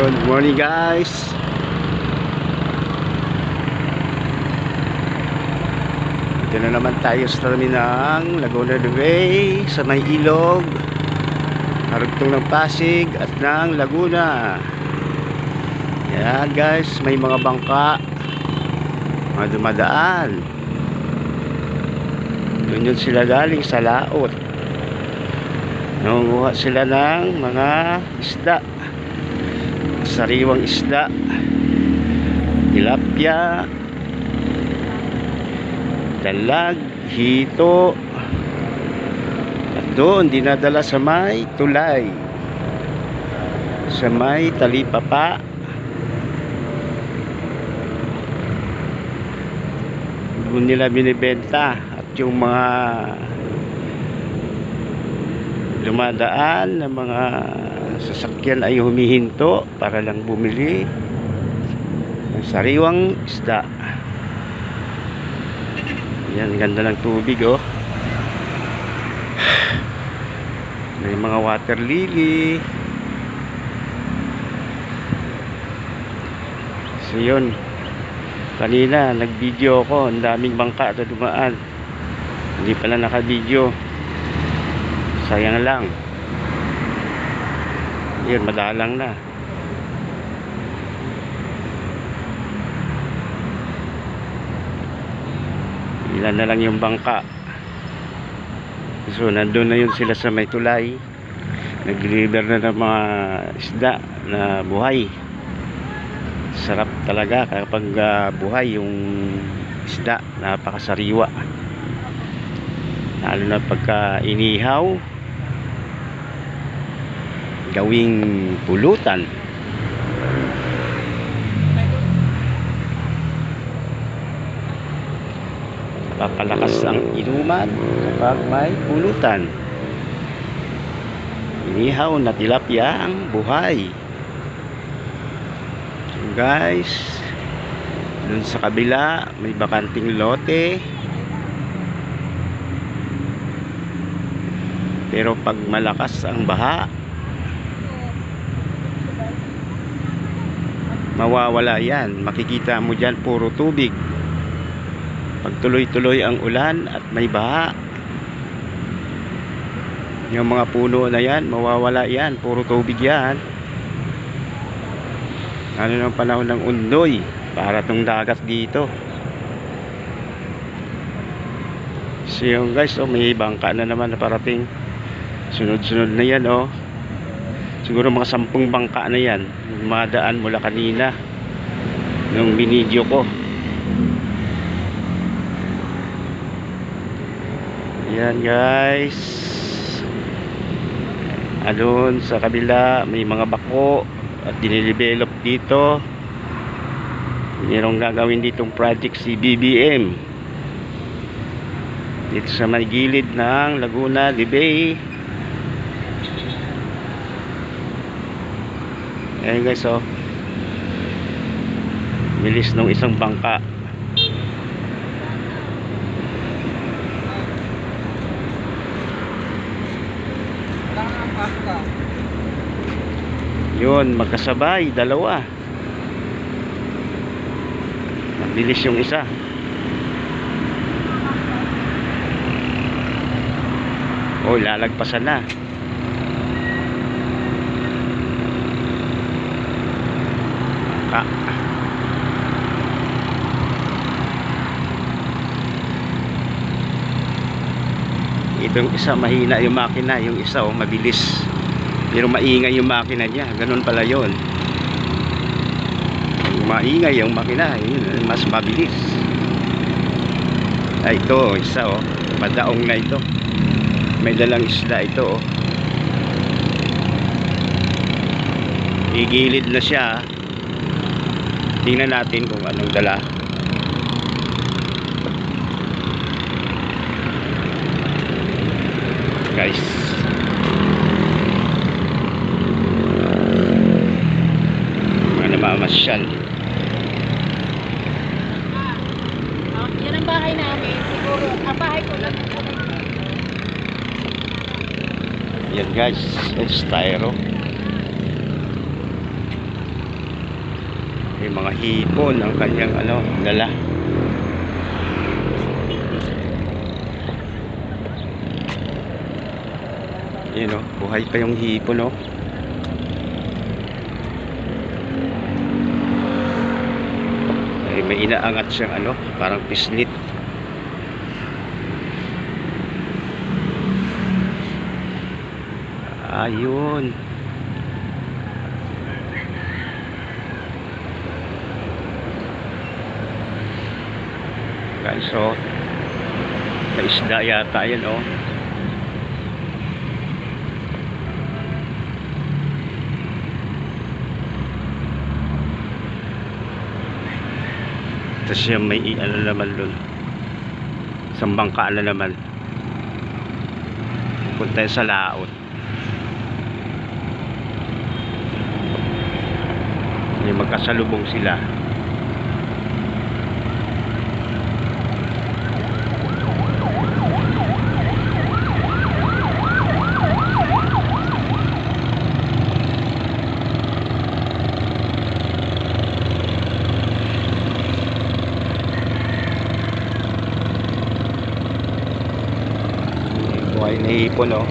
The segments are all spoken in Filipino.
Good morning guys. Dito na naman tayo sa terminal Laguna de Bay sa may ilog, karugtong ng Pasig at ng Laguna. Yan guys, may mga bangka mga dumadaan. Doon yun sila galing sa laot. Nangunguha sila ng mga isda, sariwang isda, tilapia, dalag, hito, at doon dinadala sa may tulay, sa may talipapa. Doon nila binibenta, at yung mga dumadaan na mga sasakyan ay humihinto para lang bumili ng sariwang isda. Yan, ganda ng tubig oh. May mga water lily. So yun, kanina nag video ako, ang daming bangka na dumaan, hindi pala naka video, sayang lang. Yun, madalang na. Ilan na lang yung bangka. So nandun na yun sila sa may tulay, nag-deliver na ng mga isda na buhay. Sarap talaga kapag buhay yung isda, napakasariwa, lalo na pagka inihaw, gawing pulutan. Papalakas ang inuman kapag may pulutan. Inihaw na tilapia ang buhay. So guys, dun sa kabila may bakanting lote, pero pag malakas ang baha, mawawala yan. Makikita mo dyan puro tubig. Pag tuloy-tuloy ang ulan at may baha, yung mga puno na yan, mawawala yan, puro tubig yan. Ano ng panahon ng undoy, para tong dagat dito. So yung guys, oh, may bangka na naman na parating. Sunod-sunod na yan oh. Siguro mga 10 bangka na yan, madaan mula kanina nung binidyo ko. Yan guys, doon sa kabila may mga bako at dinidevelop dito. Mayroong gagawin ditong project si BBM dito sa may gilid ng Laguna de Bay. Ayan guys oh, bilis ng isang bangka. Yun, magkasabay, dalawa. Mabilis yung isa. Oh, lalagpasan na. Itong isa mahina yung makina, yung isa oh, mabilis. Pero maingay yung makina niya, ganun pala yun. Yung maingay yung makina, yun, mas mabilis. Ay, ito, isa oh, madaong na ito. May dalang isda ito oh. Igilid na siya. Tingnan natin kung anong dala. Guys, mga namamasyal. Yan ang bahay namin. Siguro, ang bahay ko lang. Yan guys, styro. May mga hipon ang kanyang ano, dala. Yun o, buhay pa yung hipon o. Ay, may inaangat siyang ano, parang pislit. Ayun. Guys, so naisda yata yan oh. Tapos yung may ano naman dun, isang bangka na naman punta sa laot. Yung magkasalubong sila. Buhay na hipon oh.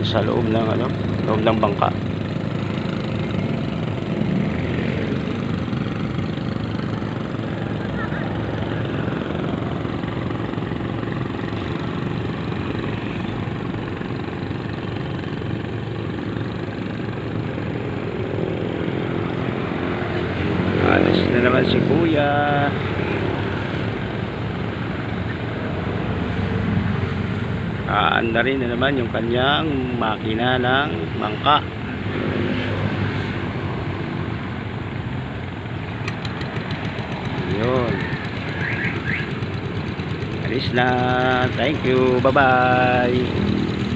Sa loob ng ano, loob ng bangka. Alis na naman si kuya. Aanda rin na naman yung kanyang makina ng bangka. Yun. Alis na. Thank you. Bye bye.